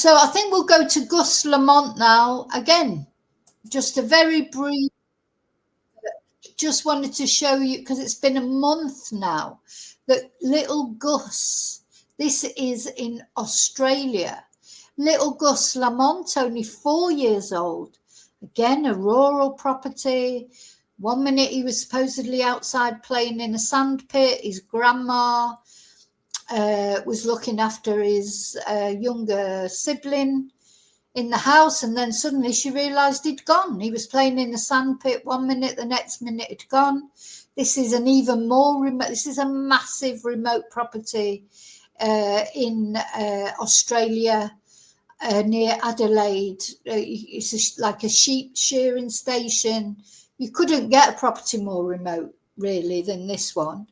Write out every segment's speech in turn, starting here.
So I think we'll go to Gus Lamont now. Again, just a very brief, just wanted to show you, because it's been a month now, that little Gus, this is in Australia. Little Gus Lamont, only 4 years old. Again, a rural property. 1 minute he was supposedly outside playing in a sand pit. His grandma was looking after his younger sibling in the house, and then suddenly she realised he'd gone. He was playing in the sand pit 1 minute, the next minute he'd gone. This is an even more remote, this is a massive remote property in Australia, near Adelaide. It's like a sheep shearing station. You couldn't get a property more remote, really, than this one.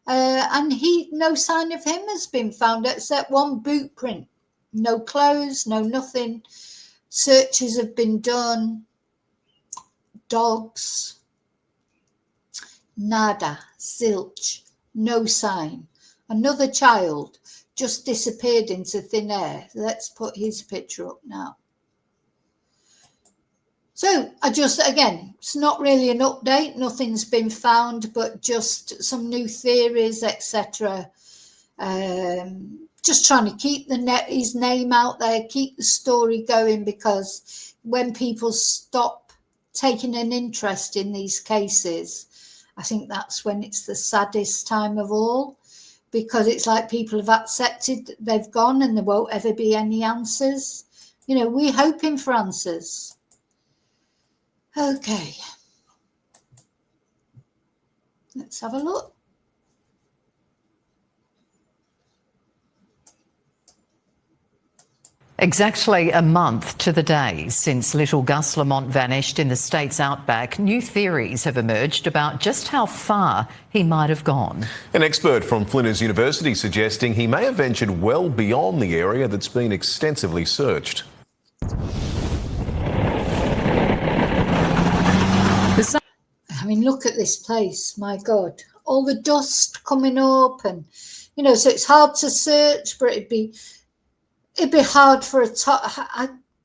And no sign of him has been found except one boot print. No clothes, no nothing. Searches have been done. Dogs. Nada, zilch, no sign. Another child just disappeared into thin air. Let's put his picture up now. So again, it's not really an update. Nothing's been found, but just some new theories, etc. Just trying to keep his name out there, keep the story going, because when people stop taking an interest in these cases, I think that's when it's the saddest time of all, because it's like people have accepted they've gone and there won't ever be any answers. You know, we're hoping for answers. Okay, let's have a look. Exactly a month to the day since little Gus Lamont vanished in the state's outback, new theories have emerged about just how far he might have gone. An expert from Flinders University suggesting he may have ventured well beyond the area that's been extensively searched. I mean, look at this place, my God. All the dust coming up and, you know, so it's hard to search, but it'd be hard for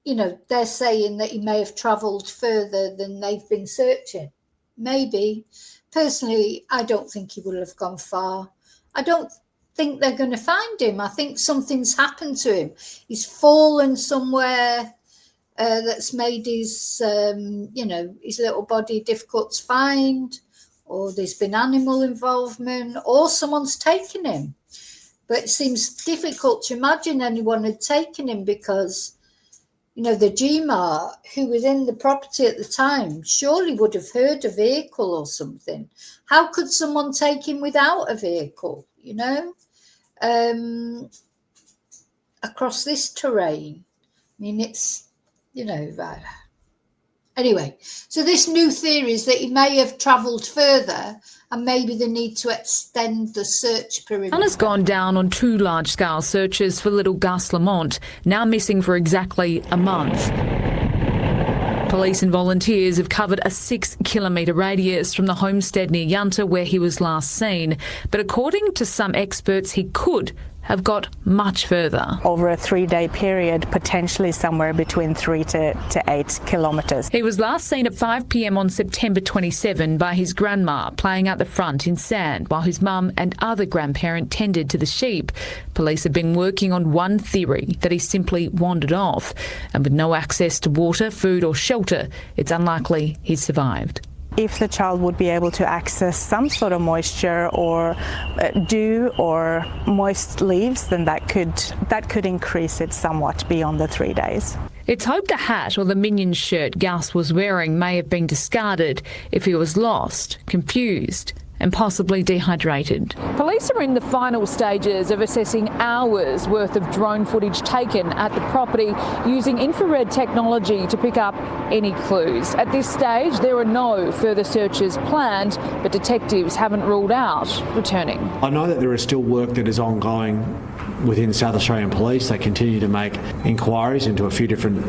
you know, they're saying that he may have travelled further than they've been searching. Maybe. Personally, I don't think he will have gone far. I don't think they're going to find him. I think something's happened to him. He's fallen somewhere that's made his, you know, his little body difficult to find, or there's been animal involvement, or someone's taken him. But it seems difficult to imagine anyone had taken him because, you know, the GMAR who was in the property at the time surely would have heard a vehicle or something. How could someone take him without a vehicle, you know, across this terrain? I mean, it's, you know, anyway, so this new theory is that he may have travelled further and maybe they need to extend the search period. Sun has gone down on 2 large-scale searches for little Gus Lamont, now missing for exactly a month. Police and volunteers have covered a 6-kilometre radius from the homestead near Yunta where he was last seen. But according to some experts, he could have got much further. Over a 3-day period, potentially somewhere between 3 to 8 kilometres. He was last seen at 5 p.m. on September 27 by his grandma playing out the front in sand while his mum and other grandparent tended to the sheep. Police have been working on one theory, that he simply wandered off. And with no access to water, food or shelter, it's unlikely he survived. If the child would be able to access some sort of moisture or dew or moist leaves, then that could increase it somewhat beyond the 3 days. It's hoped the hat or the Minions shirt Gus was wearing may have been discarded if he was lost, confused and possibly dehydrated. Police are in the final stages of assessing hours worth of drone footage taken at the property using infrared technology to pick up any clues. At this stage, there are no further searches planned, but detectives haven't ruled out returning. I know that there is still work that is ongoing within South Australian Police. They continue to make inquiries into a few different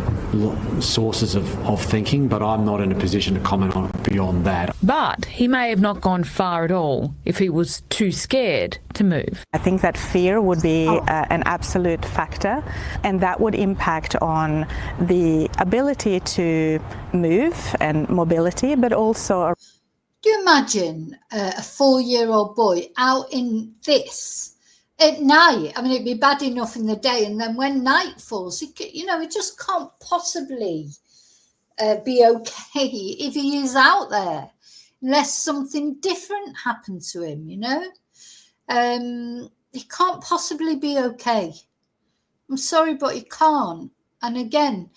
sources of thinking, but I'm not in a position to comment on it beyond that. But he may have not gone far at all if he was too scared to move. I think that fear would be an absolute factor, and that would impact on the ability to move and mobility, but also... Do you imagine a 4-year-old boy out in this at night? I mean, it'd be bad enough in the day, and then when night falls, he just can't possibly be okay if he is out there, unless something different happened to him, He can't possibly be okay. I'm sorry, but he can't. And again,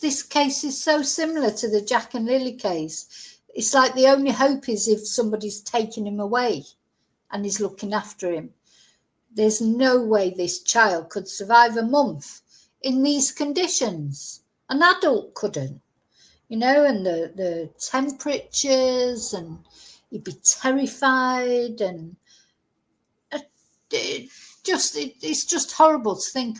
this case is so similar to the Jack and Lily case. It's like the only hope is if somebody's taking him away and is looking after him. There's no way this child could survive a month in these conditions. An adult couldn't, and the temperatures, and he'd be terrified, and it's just horrible to think